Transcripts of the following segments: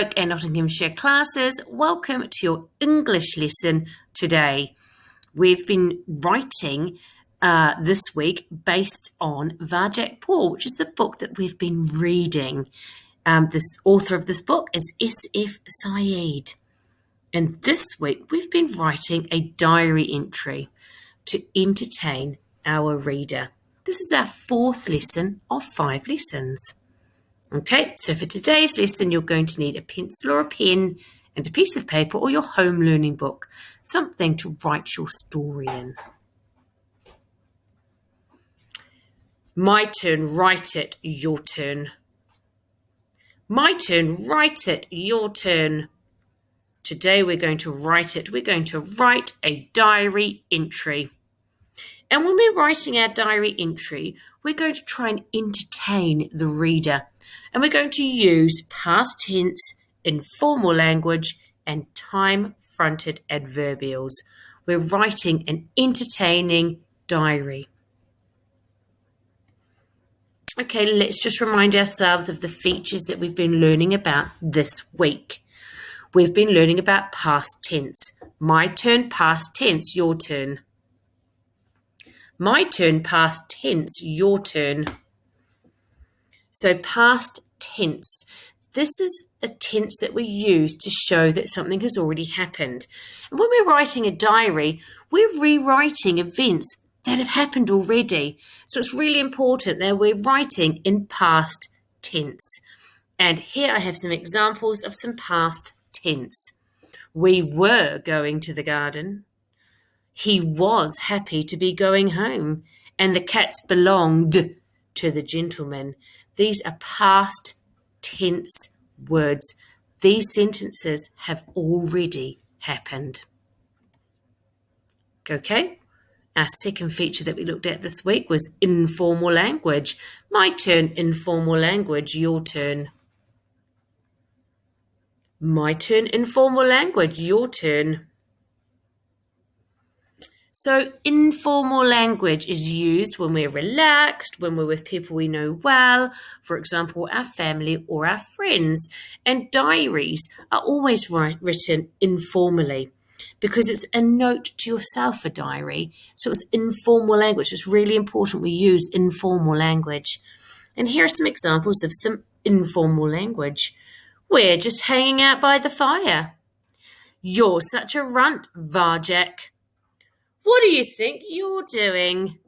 and Nottinghamshire classes, welcome to your English lesson today. We've been writing this week based on Vajak Paul, which is the book that we've been reading. This author of this book is S.F. Syed. And this week we've been writing a diary entry to entertain our reader. This is our fourth lesson of 5 lessons. Okay, so for today's lesson, you're going to need a pencil or a pen and a piece of paper or your home learning book, something to write your story in. My turn, write it, your turn. My turn, write it, your turn. Today we're going to write it. We're going to write a diary entry. And when we're writing our diary entry, we're going to try and entertain the reader. And we're going to use past tense, informal language, and time-fronted adverbials. We're writing an entertaining diary. Okay, let's just remind ourselves of the features that we've been learning about this week. We've been learning about past tense. My turn, past tense, your turn. My turn, past tense, your turn. So past tense. This is a tense that we use to show that something has already happened. And when we're writing a diary, we're rewriting events that have happened already. So it's really important that we're writing in past tense. And here I have some examples of some past tense. We were going to the garden. He was happy to be going home, and the cats belonged to the gentleman. These are past tense words. These sentences have already happened. Okay? Our second feature that we looked at this week was informal language. My turn, informal language, your turn. My turn, informal language, your turn. So informal language is used when we're relaxed, when we're with people we know well, for example, our family or our friends. And diaries are always written informally because it's a note to yourself, a diary. So it's informal language. It's really important we use informal language. And here are some examples of some informal language. We're just hanging out by the fire. You're such a runt, Vajak. What do you think you're doing?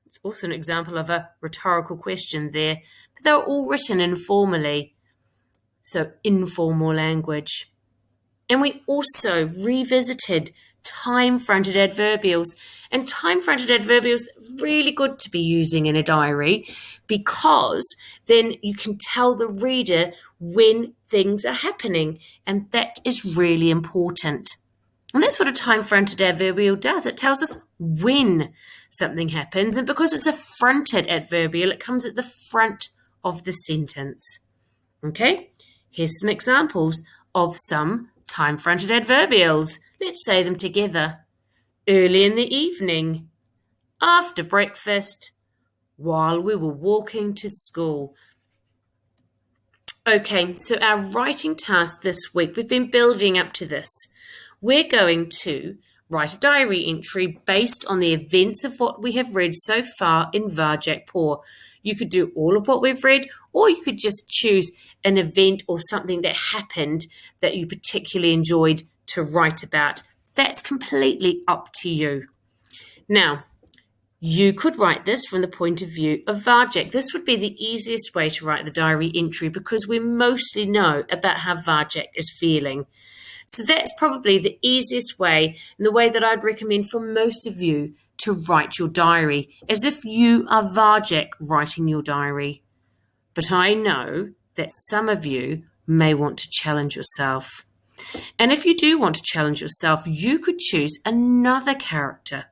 It's also an example of a rhetorical question there, but they're all written informally. So informal language. And we also revisited time-fronted adverbials. And time-fronted adverbials are really good to be using in a diary because then you can tell the reader when things are happening. And that is really important. And that's what a time-fronted adverbial does. It tells us when something happens. And because it's a fronted adverbial, it comes at the front of the sentence. Okay? Here's some examples of some time-fronted adverbials. Let's say them together. Early in the evening. After breakfast. While we were walking to school. Okay, so our writing task this week, we've been building up to this. We're going to write a diary entry based on the events of what we have read so far in Vajak Paul. You could do all of what we've read, or you could just choose an event or something that happened that you particularly enjoyed to write about. That's completely up to you. Now, you could write this from the point of view of Vajak. This would be the easiest way to write the diary entry because we mostly know about how Vajak is feeling. So that's probably the easiest way and the way that I'd recommend for most of you to write your diary, as if you are Vajak writing your diary. But I know that some of you may want to challenge yourself. And if you do want to challenge yourself, you could choose another character.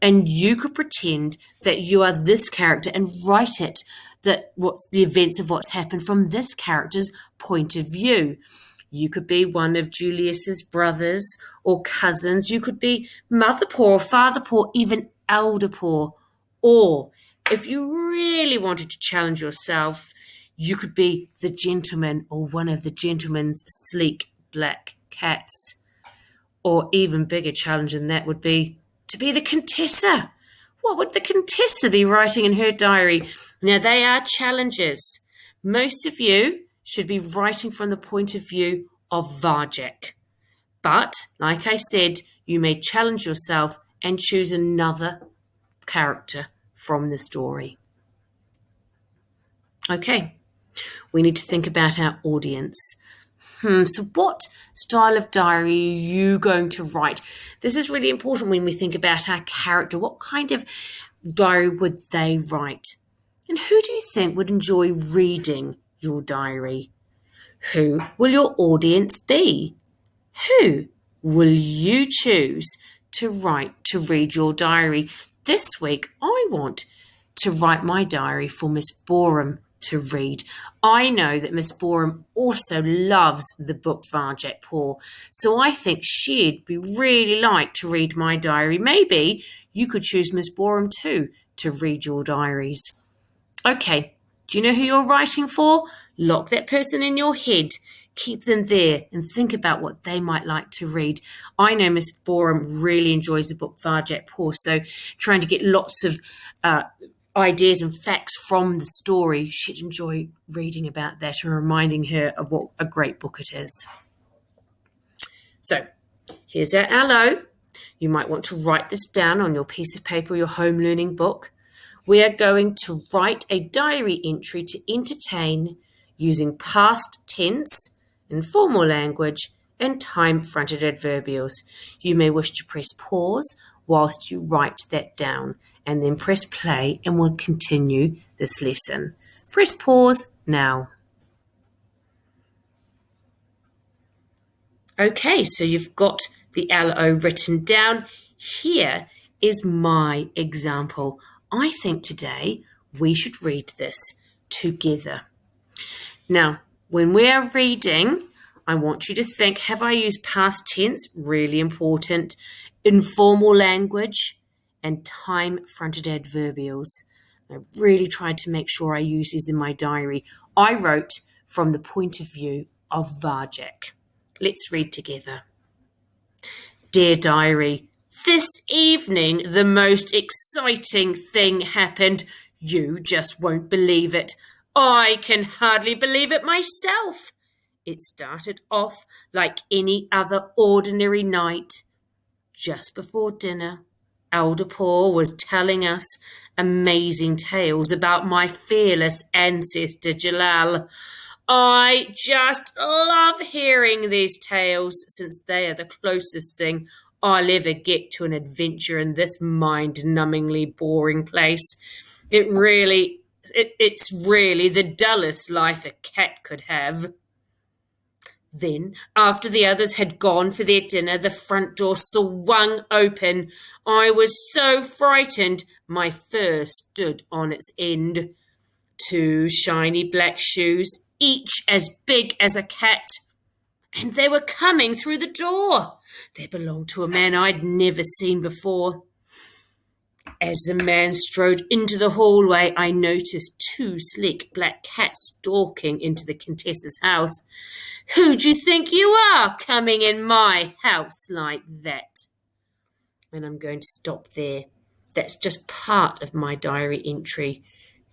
And you could pretend that you are this character and write it, that what's the events of what's happened from this character's point of view. You could be one of Julius's brothers or cousins. You could be mother Paul or father Paul, even elder Paul. Or if you really wanted to challenge yourself, You could be the gentleman or one of the gentleman's sleek black cats. Or even bigger challenge than that would be to be the Contessa. What would the Contessa be writing in her diary? Now, they are challenges. Most of you should be writing from the point of view of Vajek. But, like I said, you may challenge yourself and choose another character from the story. Okay, we need to think about our audience. So what style of diary are you going to write? This is really important when we think about our character. What kind of diary would they write? And who do you think would enjoy reading your diary? Who will your audience be? Who will you choose to read your diary? This week, I want to write my diary for Miss Borum to read. I know that Miss Borum also loves the book Vajek Paul, so I think she'd be really like to read my diary. Maybe you could choose Miss Borum too to read your diaries. Okay, do you know who you're writing for? Lock that person in your head. Keep them there and think about what they might like to read. I know Miss Borum really enjoys the book Vajek Paul, so trying to get lots of ideas and facts from the story, she'd enjoy reading about that and reminding her of what a great book it is. So here's our allo. You might want to write this down on your piece of paper or your home learning book. We are going to write a diary entry to entertain using past tense, informal language, and time-fronted adverbials. You may wish to press pause whilst you write that down, and then press play and we'll continue this lesson. Press pause now. Okay, so you've got the LO written down. Here is my example. I think today we should read this together. Now, when we are reading, I want you to think, have I used past tense? Really important. Informal language and time-fronted adverbials. I really tried to make sure I use these in my diary. I wrote from the point of view of Vajek. Let's read together. Dear diary, this evening the most exciting thing happened. You just won't believe it. I can hardly believe it myself. It started off like any other ordinary night. Just before dinner, Elder Paul was telling us amazing tales about my fearless ancestor Jalal. I just love hearing these tales since they are the closest thing I'll ever get to an adventure in this mind-numbingly boring place. It's really the dullest life a cat could have. Then, after the others had gone for their dinner, the front door swung open. I was so frightened, my fur stood on its end. 2 shiny black shoes, each as big as a cat, and they were coming through the door. They belonged to a man I'd never seen before. As the man strode into the hallway, I noticed 2 sleek black cats stalking into the Contessa's house. Who do you think you are coming in my house like that? And I'm going to stop there. That's just part of my diary entry.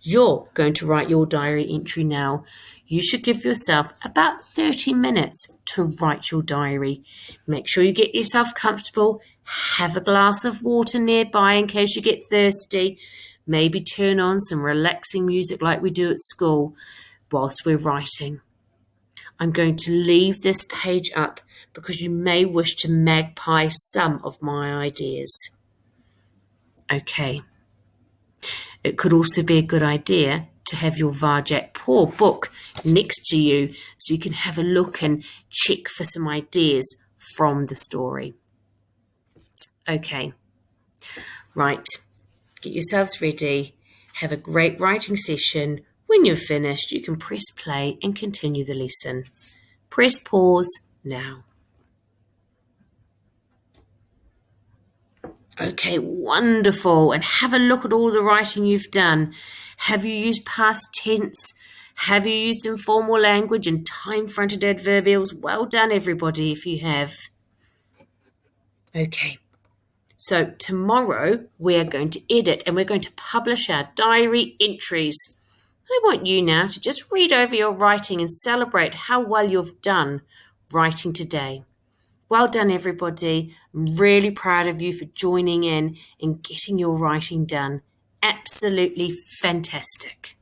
You're going to write your diary entry now. You should give yourself about 30 minutes to write your diary. Make sure you get yourself comfortable. Have a glass of water nearby in case you get thirsty. Maybe turn on some relaxing music like we do at school whilst we're writing. I'm going to leave this page up because you may wish to magpie some of my ideas. Okay. It could also be a good idea to have your Vajek Paul book next to you so you can have a look and check for some ideas from the story. Okay, right, get yourselves ready. Have a great writing session. When you're finished, you can press play and continue the lesson. Press pause now. Okay, wonderful. And have a look at all the writing you've done. Have you used past tense? Have you used informal language and time-fronted adverbials? Well done, everybody, if you have. Okay. So tomorrow we are going to edit and we're going to publish our diary entries. I want you now to just read over your writing and celebrate how well you've done writing today. Well done, everybody. I'm really proud of you for joining in and getting your writing done. Absolutely fantastic.